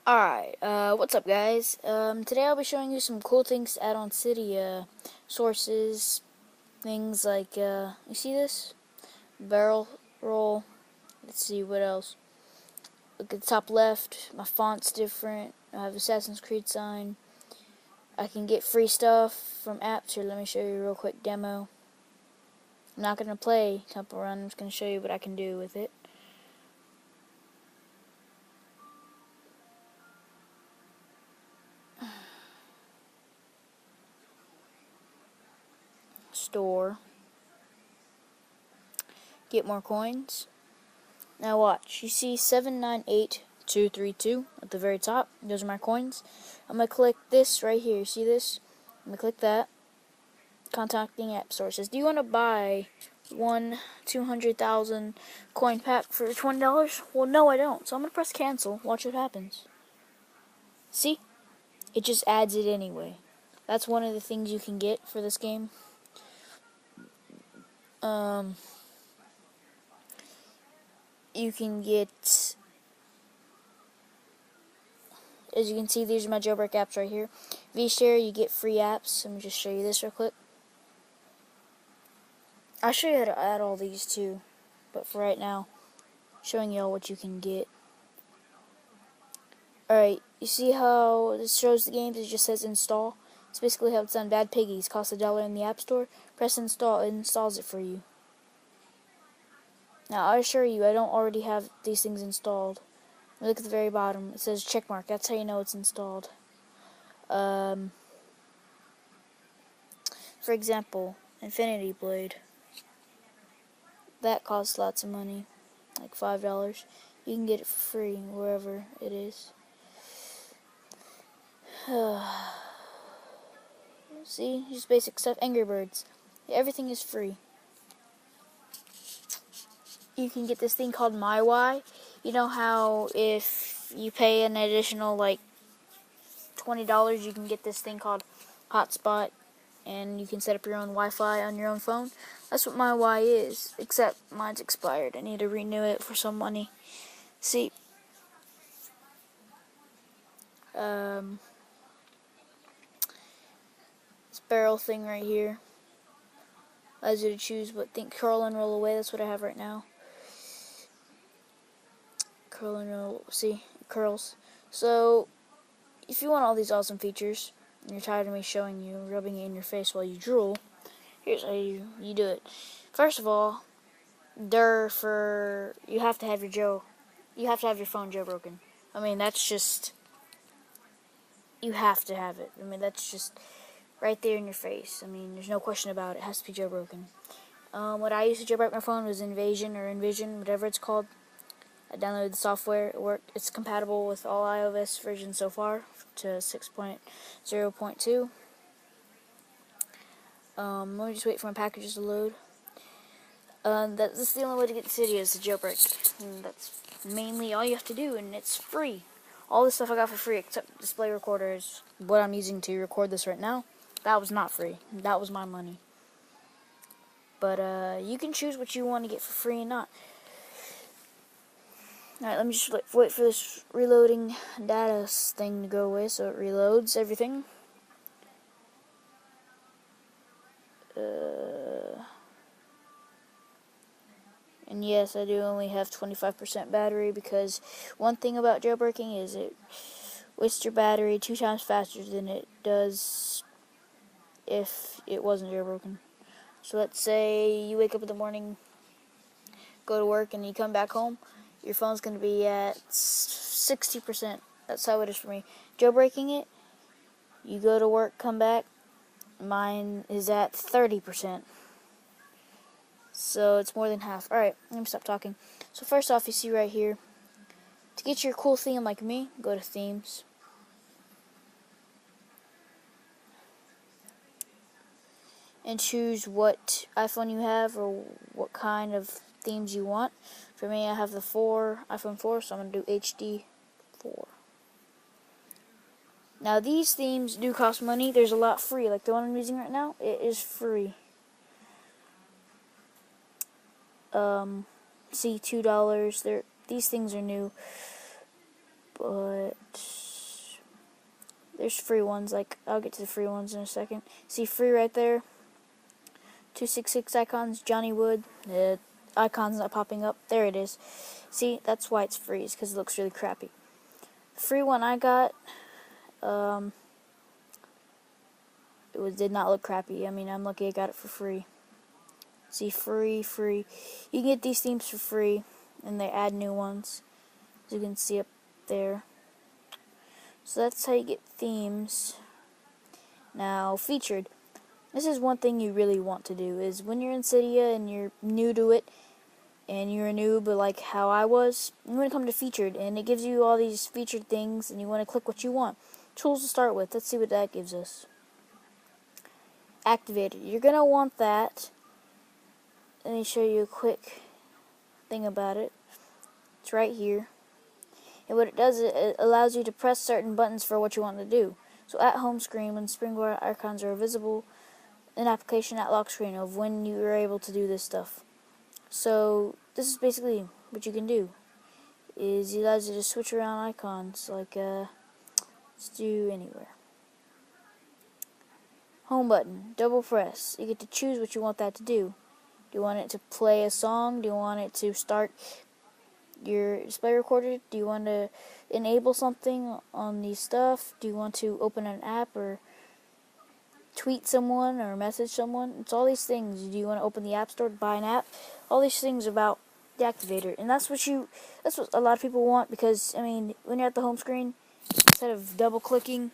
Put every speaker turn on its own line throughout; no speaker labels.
Alright, what's up guys? Today I'll be showing you some cool things to add on Cydia. Sources, things like, you see this? Barrel roll. Let's see, what else? Look at the top left, my font's different. I have Assassin's Creed sign. I can get free stuff from apps. Here, let me show you a real quick demo. I'm not going to play Temple Run, I'm just going to show you what I can do with it. Store. Get more coins. Now watch, you see 798232 at the very top. Those are my coins. I'm going to click this right here. See this? I'm going to click that. Contacting app sources. Do you want to buy one 200,000 coin pack for $20? Well, no, I don't. So I'm going to press cancel. Watch what happens. See? It just adds it anyway. That's one of the things you can get for this game. You can get, as you can see, these are my jailbreak apps right here. VShare, you get free apps. Let me just show you this real quick. I'll show you how to add all these too, but for right now, showing y'all what you can get. Alright, you see how this shows the games? It just says install. It's basically how it's done. Bad Piggies costs $1 in the App Store. Press install, it installs it for you. Now, I assure you, I don't already have these things installed. Look at the very bottom. It says checkmark. That's how you know it's installed. For example, Infinity Blade. That costs lots of money, like $5. You can get it for free wherever it is. See, just basic stuff. Angry Birds. Everything is free. You can get this thing called MyY. You know how if you pay an additional like $20, you can get this thing called Hotspot, and you can set up your own Wi-Fi on your own phone. That's what MyY is, except mine's expired. I need to renew it for some money. See, this barrel thing right here allows you to choose what thing, curl and roll away. That's what I have right now. Curl and roll, see, it curls. So, if you want all these awesome features, and you're tired of me showing you, rubbing it in your face while you drool, here's how you do it. First of all, you have to have your phone jailbroken. I mean, that's just, you have to have it. I mean, that's just right there in your face. I mean, there's no question about it. It has to be jailbroken. What I used to jailbreak my phone was Invasion or Envision, whatever it's called. I downloaded the software. It worked. It's compatible with all iOS versions so far to 6.0.2. Let me just wait for my packages to load. That's the only way to get Cydia is the jailbreak. And that's mainly all you have to do, and it's free. All this stuff I got for free, except display recorder is what I'm using to record this right now. That was not free. That was my money. But you can choose what you want to get for free and not. Alright, let me just wait for this reloading data thing to go away so it reloads everything. And yes, I do only have 25% battery because one thing about jailbreaking is it wastes your battery 2 times faster than it does if it wasn't jailbroken. So let's say you wake up in the morning, go to work, and you come back home, your phone's going to be at 60%. That's how it is for me. Jailbreaking it, you go to work, come back, mine is at 30%. So it's more than half. Alright, let me stop talking. So first off, you see right here, to get your cool theme like me, go to Themes. And choose what iPhone you have or what kind of themes you want. For me, I have the iPhone 4, so I'm going to do HD 4. Now these themes do cost money. There's a lot free, like the one I'm using right now, it is free. See, $2. These things are new. but there's free ones. Like, I'll get to the free ones in a second. See free right there? 266 icons, Johnny Wood. The icon's not popping up. There it is. See, that's why it's free, is because it looks really crappy. The free one I got, did not look crappy. I mean, I'm lucky I got it for free. See, free. You can get these themes for free, and they add new ones, as you can see up there. So that's how you get themes. Now, featured. This is one thing you really want to do, is when you're in Cydia and you're new to it, and you're a noob, like how I was, you want to come to featured, and it gives you all these featured things, and you want to click what you want. Tools to start with. Let's see what that gives us. Activated. You're going to want that. Let me show you a quick thing about it. It's right here. And what it does, it allows you to press certain buttons for what you want to do. So at home screen, when springboard icons are visible, an application at lock screen of when you are able to do this stuff. So this is basically what you can do. Is it allows you to switch around icons, like let's do anywhere. Home button, double press. You get to choose what you want that to do. Do you want it to play a song? Do you want it to start your display recorder? Do you want to enable something on the stuff? Do you want to open an app or tweet someone or message someone? It's all these things. Do you want to open the app store to buy an app? All these things about the activator. And that's what a lot of people want, because I mean, when you're at the home screen, instead of double clicking,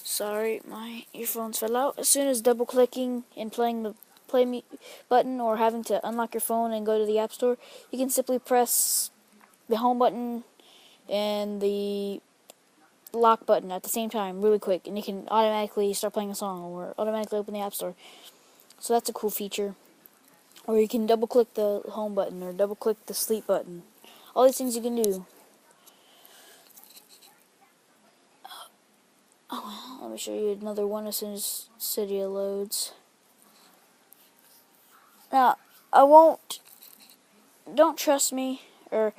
sorry, my earphones fell out. As soon as double clicking and playing the play me button or having to unlock your phone and go to the app store, you can simply press the home button and the lock button at the same time really quick, and you can automatically start playing a song or automatically open the app store. So that's a cool feature. Or you can double click the home button or double click the sleep button. All these things you can do. Oh, let me show you another one as soon as Cydia loads. Now, don't trust me, or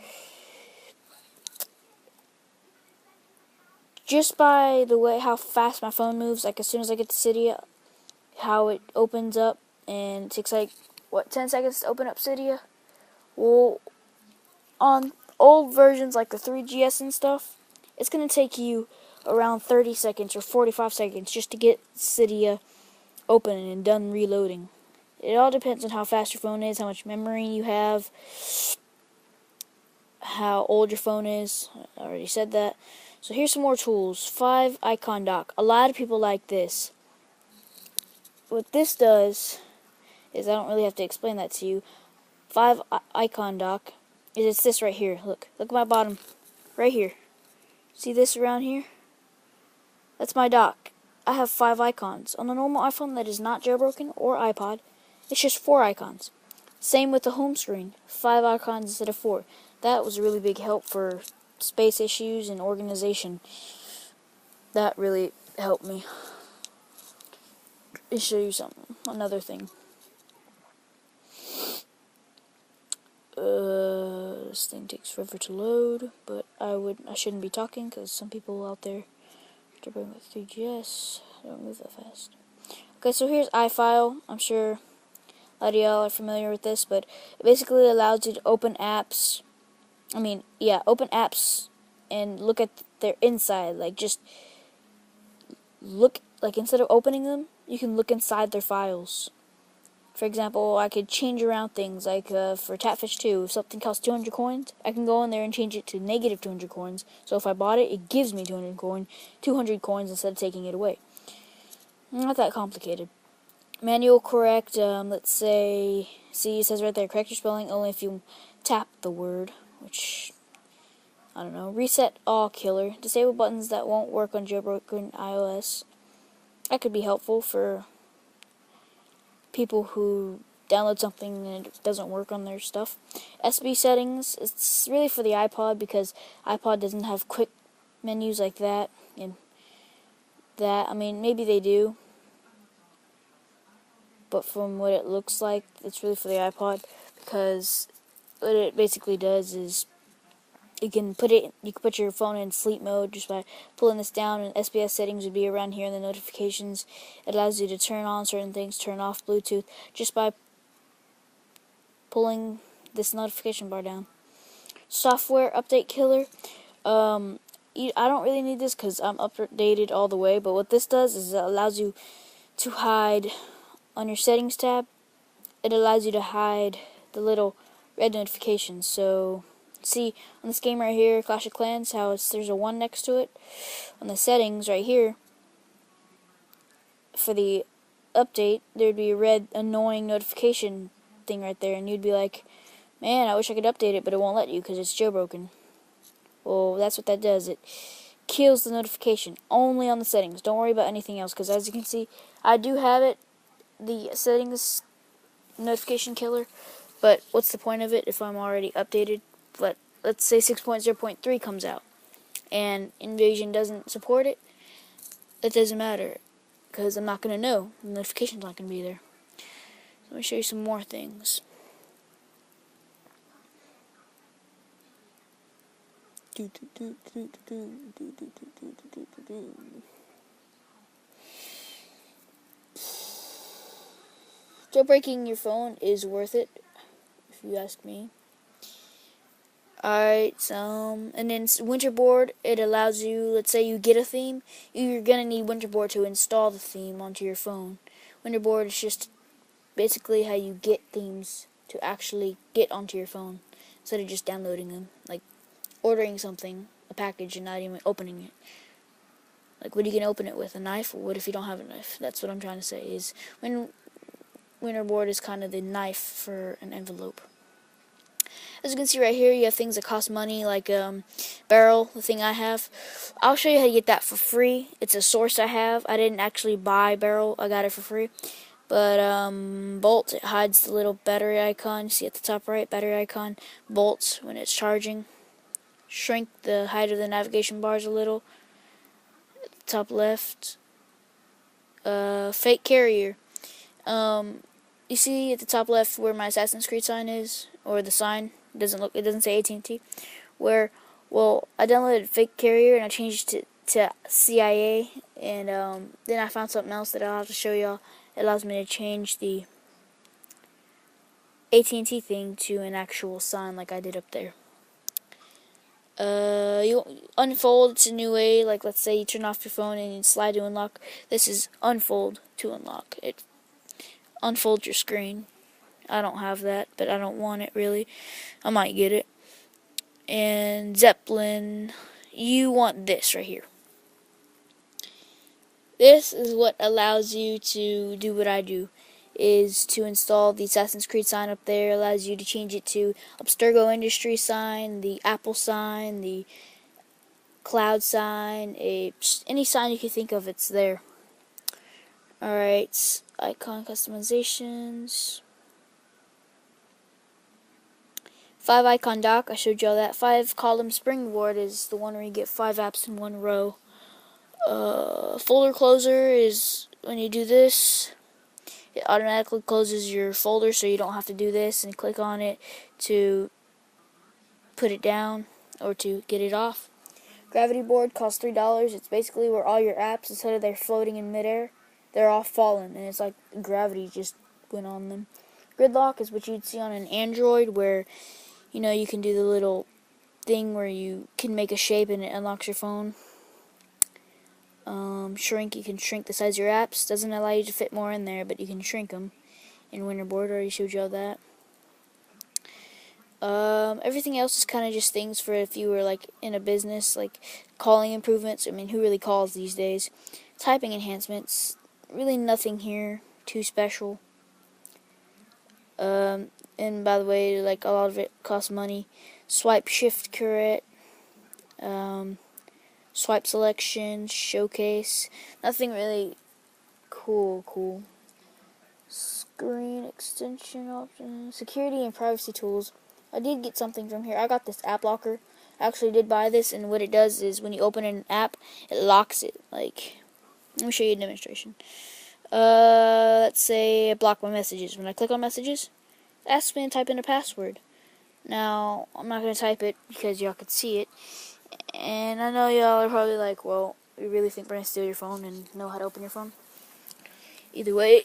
just by the way how fast my phone moves, like as soon as I get to Cydia, how it opens up, and it takes like, 10 seconds to open up Cydia? Well, on old versions like the 3GS and stuff, it's going to take you around 30 seconds or 45 seconds just to get Cydia open and done reloading. It all depends on how fast your phone is, how much memory you have, how old your phone is. I already said that. So here's some more tools. 5 icon dock. A lot of people like this. What this does is, I don't really have to explain that to you. 5 icon dock is, it's this right here. Look at my bottom right here. See this around here? That's my dock. I have 5 icons. On the normal iPhone that is not jailbroken or iPod, it's just 4 icons. Same with the home screen. 5 icons instead of 4. That was a really big help for space issues and organization. That really helped me. Let me show you something. Another thing. This thing takes forever to load, but I shouldn't be talking because some people out there jailbreaking with 3GS don't move that fast. Okay, so here's iFile. I'm sure a lot of y'all are familiar with this, but it basically allows you to open apps. Open apps and look at their inside. Like, just look, like, instead of opening them, you can look inside their files. For example, I could change around things, like for Catfish 2, if something costs 200 coins, I can go in there and change it to negative 200 coins. So if I bought it, it gives me 200 coins instead of taking it away. Not that complicated. Manual correct, let's say, see, it says right there, correct your spelling only if you tap the word, which, I don't know. Reset all killer. Disable buttons that won't work on jailbroken iOS. That could be helpful for people who download something and it doesn't work on their stuff. SB settings, it's really for the iPod, because iPod doesn't have quick menus like that, and maybe they do, but from what it looks like, it's really for the iPod, because what it basically does is You can put your phone in sleep mode just by pulling this down, and SBS settings would be around here in the notifications. It allows you to turn on certain things, turn off Bluetooth, just by pulling this notification bar down. Software update killer. I don't really need this because I'm updated all the way, but what this does is it allows you to hide on your settings tab. It allows you to hide the little red notifications. So see on this game right here, Clash of Clans, how there's a 1 next to it. On the settings right here, for the update, there'd be a red annoying notification thing right there, and you'd be like, man, I wish I could update it, but it won't let you because it's jailbroken. Well, that's what that does. It kills the notification only on the settings. Don't worry about anything else, because as you can see, I do have it, the settings notification killer, but what's the point of it if I'm already updated? But let's say 6.0.3 comes out and Invasion doesn't support it. That doesn't matter, because I'm not going to know. The notification's not going to be there. Let me show you some more things. Jailbreaking your phone is worth it, if you ask me. Alright, and then Winterboard, it allows you, let's say you get a theme, you're going to need Winterboard to install the theme onto your phone. Winterboard is just basically how you get themes to actually get onto your phone, instead of just downloading them, like ordering something, a package, and not even opening it. Like, what are you going to open it with? A knife? Or what if you don't have a knife? That's what I'm trying to say, is Winterboard is kind of the knife for an envelope. As you can see right here, you have things that cost money, like Barrel, the thing I have. I'll show you how to get that for free. It's a source I have. I didn't actually buy Barrel. I got it for free. But Bolt, it hides the little battery icon. See at the top right, battery icon. Bolts when it's charging. Shrink the height of the navigation bars a little. At the top left. Fake carrier. You see at the top left where my Assassin's Creed sign is, or the sign. It doesn't say AT&T. Where, well, I downloaded Fake Carrier and I changed it to CIA, and then I found something else that I'll have to show y'all. It allows me to change the AT&T thing to an actual sign like I did up there. You unfold, it's a new way, like let's say you turn off your phone and you slide to unlock. This is unfold to unlock. It unfolds your screen. I don't have that, but I don't want it really. I might get it. And Zeppelin, you want this right here. This is what allows you to do what I do, is to install the Assassin's Creed sign up there. It allows you to change it to Abstergo Industry sign, the Apple sign, the Cloud sign, any sign you can think of, it's there. Alright, icon customizations. 5 icon dock, I showed y'all that. 5 column springboard is the one where you get 5 apps in one row. Folder closer is when you do this, it automatically closes your folder, so you don't have to do this and click on it to put it down or to get it off. Gravity board costs $3. It's basically where all your apps, instead of they're floating in midair, they're all falling, and it's like gravity just went on them. Gridlock is what you'd see on an Android, where you can do the little thing where you can make a shape and it unlocks your phone. Shrink, you can shrink the size of your apps. Doesn't allow you to fit more in there, but you can shrink them. In Winterboard, I already showed you all that. Everything else is kind of just things for if you were like in a business, like calling improvements. I mean, who really calls these days? Typing enhancements. Really nothing here too special. And by the way, like a lot of it costs money. Swipe shift curate. Swipe selection, showcase. Nothing really cool. Screen extension options, security and privacy tools. I did get something from here. I got this app locker. I actually did buy this, and what it does is when you open an app, it locks it. Like, let me show you a demonstration. Let's say I block my messages. When I click on messages, it asks me to type in a password. Now, I'm not going to type it because y'all could see it. And I know y'all are probably like, well, you really think we're going to steal your phone and know how to open your phone? Either way,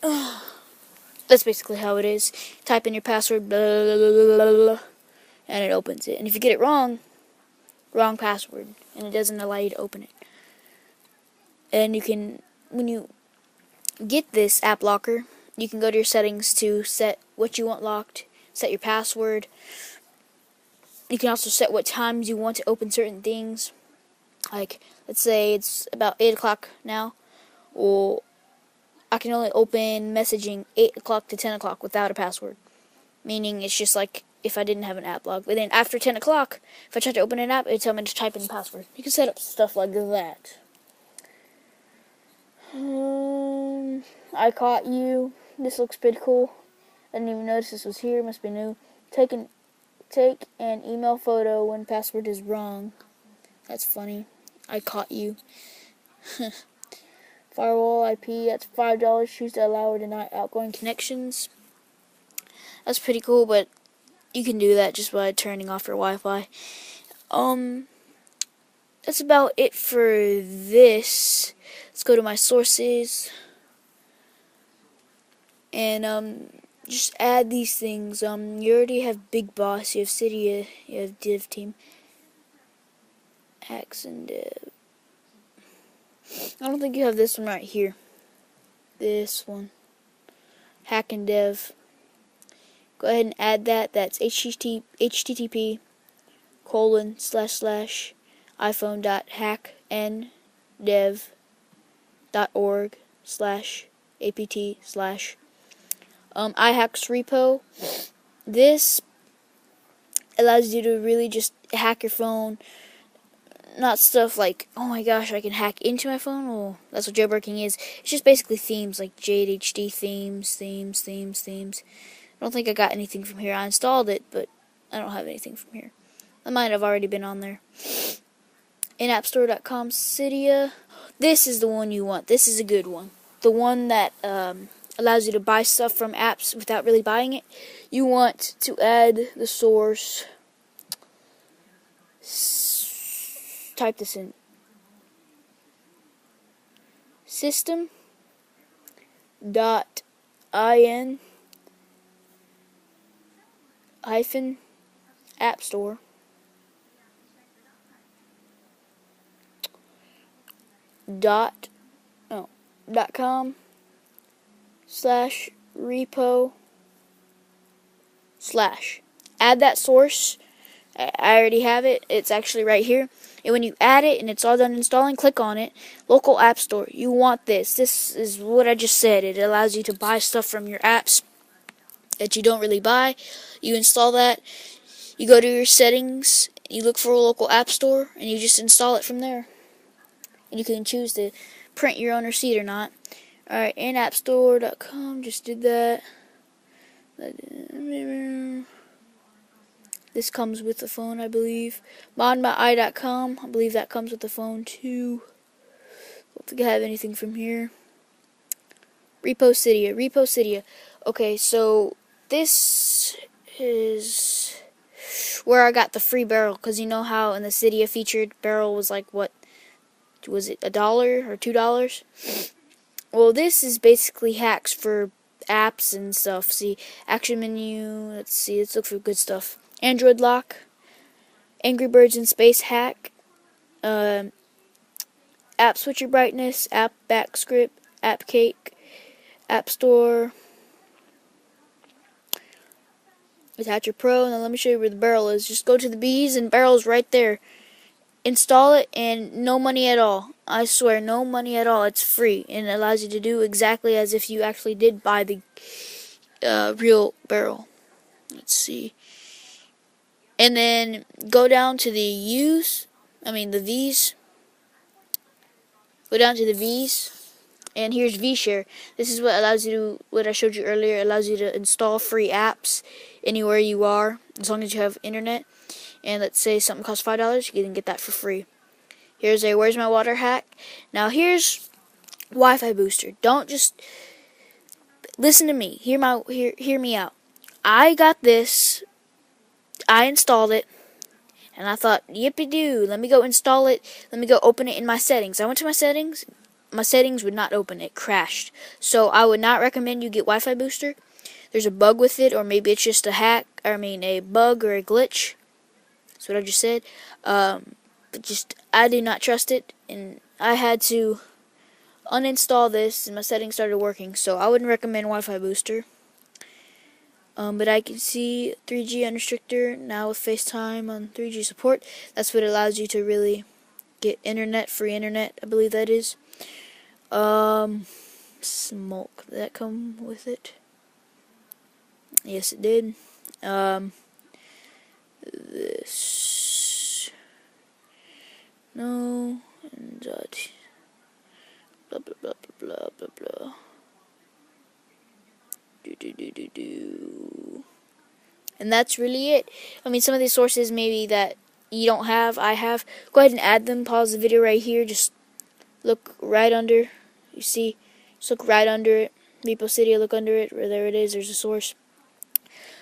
that's basically how it is. Type in your password, blah, blah, blah, blah, blah, and it opens it. And if you get it wrong password, and it doesn't allow you to open it. And you can, when you get this app locker, you can go to your settings to set what you want locked, set your password. You can also set what times you want to open certain things. Like, let's say it's about 8 o'clock now. Well, I can only open messaging 8 o'clock to 10 o'clock without a password. Meaning it's just like if I didn't have an app log. But then after 10 o'clock, if I tried to open an app, it would tell me to type in the password. You can set up stuff like that. I caught you. This looks pretty cool. I didn't even notice this was here. Must be new. Take an email photo when password is wrong. That's funny. I caught you. Firewall IP. That's $5. Choose to allow or deny outgoing connections. That's pretty cool, but you can do that just by turning off your Wi-Fi. That's about it for this. Let's go to my sources. And just add these things. You already have Big Boss, you have Cydia, you have Div Team. Hacks and Dev. I don't think you have this one right here. This one. Hack and Dev. Go ahead and add that. That's http://iphone.hackndev.org/apt/ihacks repo. This allows you to really just hack your phone. Not stuff like, oh my gosh, I can hack into my phone. Well, that's what jailbreaking is. It's just basically themes like JHD themes. I don't think I got anything from here. I installed it, but I don't have anything from here. I might have already been on there. inappstore.com, Cydia. This is the one you want. This is a good one. The one that allows you to buy stuff from apps without really buying it. You want to add the source. Type this in. System.in -app store .com/repo/ add that source. I already have it. It's actually right here. And when you add it and it's all done installing, click on it. Local app store. You want this. This is what I just said. It allows you to buy stuff from your apps that you don't really buy. You install that. You go to your settings. You look for a local app store, and you just install it from there. And you can choose to print your own receipt or not. Alright, inappstore.com. Just did that. This comes with the phone, I believe. Modmyi.com. I believe that comes with the phone, too. Don't think I have anything from here. Repo Cydia. Okay, so this is where I got the free barrel. Because you know how in the Cydia featured barrel was like, what? Was it $1 or $2? Well, this is basically hacks for apps and stuff. See, action menu. Let's look for good stuff. Android lock, Angry Birds in Space hack, app switcher brightness, app back script, app cake, app store, Attacher Pro. And then let me show you where the barrel is. Just go to the bees and barrel's right there. Install it and no money at all. I swear, no money at all. It's free and it allows you to do exactly as if you actually did buy the real barrel. Let's see. And then go down to the V's. Go down to the V's. And here's vShare. This is what allows you to, what I showed you earlier, it allows you to install free apps anywhere you are, as long as you have internet. And let's say something costs $5, you can get that for free. Here's a Where's My Water hack. Now here's Wi-Fi booster. Don't just listen to me. Hear me out. I got this I installed it, and I thought, yippee-doo, let me go install it. Let me go open it in my settings. I went to my settings. My settings would not open. It crashed. So I would not recommend you get Wi-Fi Booster. There's a bug with it, or maybe it's just a hack. A bug or a glitch. That's what I just said. But I do not trust it, and I had to uninstall this, and my settings started working. So I wouldn't recommend Wi-Fi Booster. But I can see 3G unrestricted now with FaceTime on 3G support. That's what allows you to really get internet, free internet, I believe that is. Smoke, did that come with it? Yes, it did. This, no, and blah blah blah blah blah blah. And that's really it. I mean, some of these sources maybe that you don't have, I have. Go ahead and add them. Pause the video right here. Just look right under. You see? Just look right under it. Cydia, look under it. Where there it is. There's a source.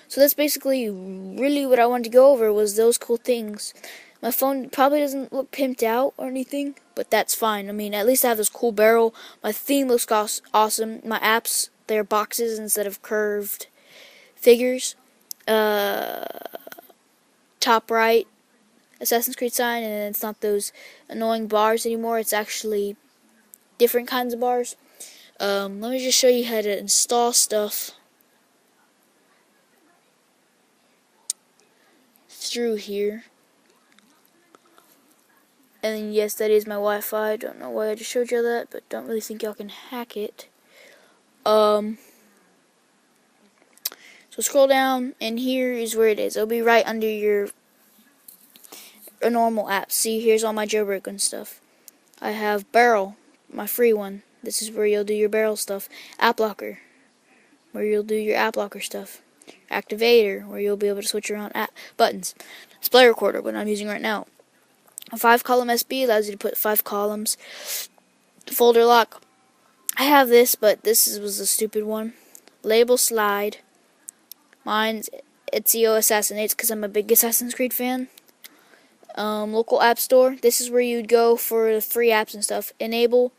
So that's basically really what I wanted to go over, was those cool things. My phone probably doesn't look pimped out or anything, but that's fine. I mean, at least I have this cool barrel. My theme looks awesome. My apps, they're boxes instead of curved figures. Top right, Assassin's Creed sign, and it's not those annoying bars anymore. It's actually different kinds of bars. Let me just show you how to install stuff through here. And then, yes, that is my Wi-Fi. I don't know why I just showed you that, but don't really think y'all can hack it. So scroll down, and here is where it is. It'll be right under your normal app. See, here's all my jailbreak and stuff. I have Barrel, my free one. This is where you'll do your Barrel stuff. App Locker, where you'll do your App Locker stuff. Activator, where you'll be able to switch around buttons. Display Recorder, what I'm using right now. A 5-column SB allows you to put 5 columns. Folder lock. I have this, but this was a stupid one. Label slide. Mine's Ezio Assassinates because I'm a big Assassin's Creed fan. Local app store. This is where you'd go for the free apps and stuff. Enable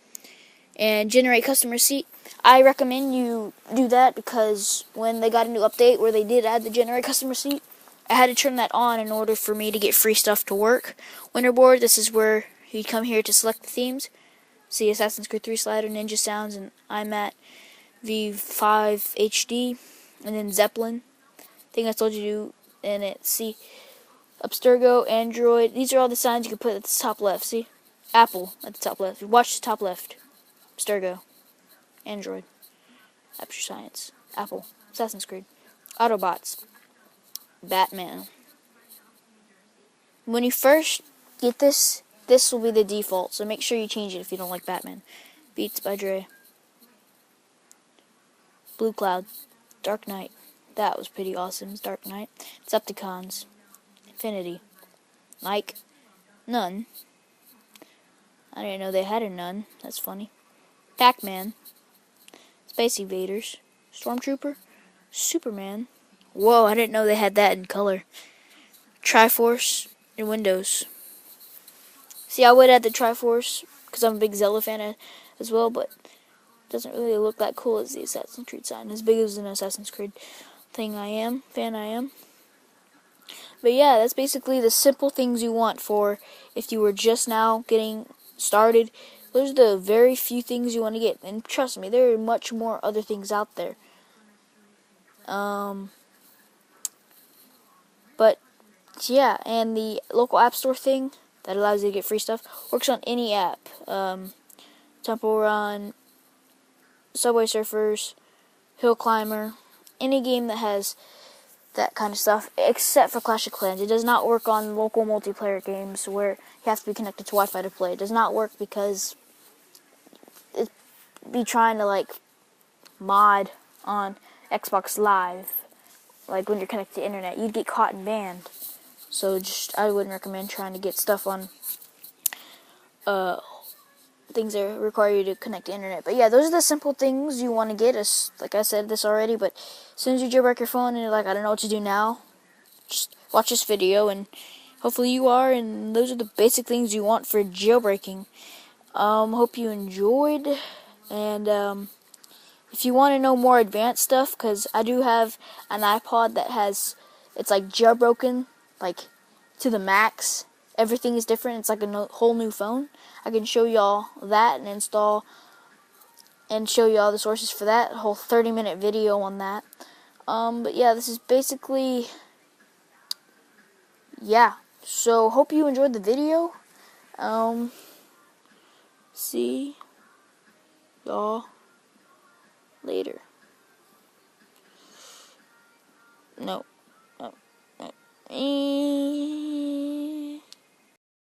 and generate custom receipt. I recommend you do that because when they got a new update where they did add the generate custom receipt, I had to turn that on in order for me to get free stuff to work. Winterboard, this is where you'd come here to select the themes. See Assassin's Creed 3 slider, Ninja Sounds, and I'm at V5 HD, and then Zeppelin. Thing I told you to do, and it. See, Abstergo, Android. These are all the signs you can put at the top left. See, Apple at the top left. Watch the top left. Abstergo, Android, Aperture Science, Apple, Assassin's Creed, Autobots, Batman. When you first get this will be the default, so make sure you change it if you don't like Batman. Beats by Dre. Blue Cloud, Dark Knight. That was pretty awesome. Dark Knight. Decepticons. Infinity. Mike. None. I didn't know they had a nun. That's funny. Pac-Man. Space Invaders. Stormtrooper. Superman. Whoa, I didn't know they had that in color. Triforce in Windows. See, I would add the Triforce because I'm a big Zelda fan as well, but it doesn't really look that cool as the Assassin's Creed sign. As big as an Assassin's Creed fan I am. But yeah, that's basically the simple things you want for if you were just now getting started. Those are the very few things you want to get. And trust me, there are much more other things out there. But yeah, and the local app store thing that allows you to get free stuff works on any app. Temple Run, Subway Surfers, Hill Climber, any game that has that kind of stuff, except for Clash of Clans. It does not work on local multiplayer games where you have to be connected to Wi-Fi to play. It does not work because it'd be trying to like mod on Xbox Live, like when you're connected to the internet, you'd get caught and banned. So I wouldn't recommend trying to get stuff on things that require you to connect to internet. But yeah, those are the simple things you want to get. Like I said this already, but as soon as you jailbreak your phone and you're like, I don't know what to do now, just watch this video, and hopefully you are, and those are the basic things you want for jailbreaking. Hope you enjoyed, and if you want to know more advanced stuff, because I do have an iPod that has, it's like jailbroken, like to the max. Everything is different. It's like a whole new phone. I can show y'all that and install and show you all the sources for that. A whole 30-minute video on that. But yeah, this is basically, yeah. So hope you enjoyed the video. See y'all later. No. No. No.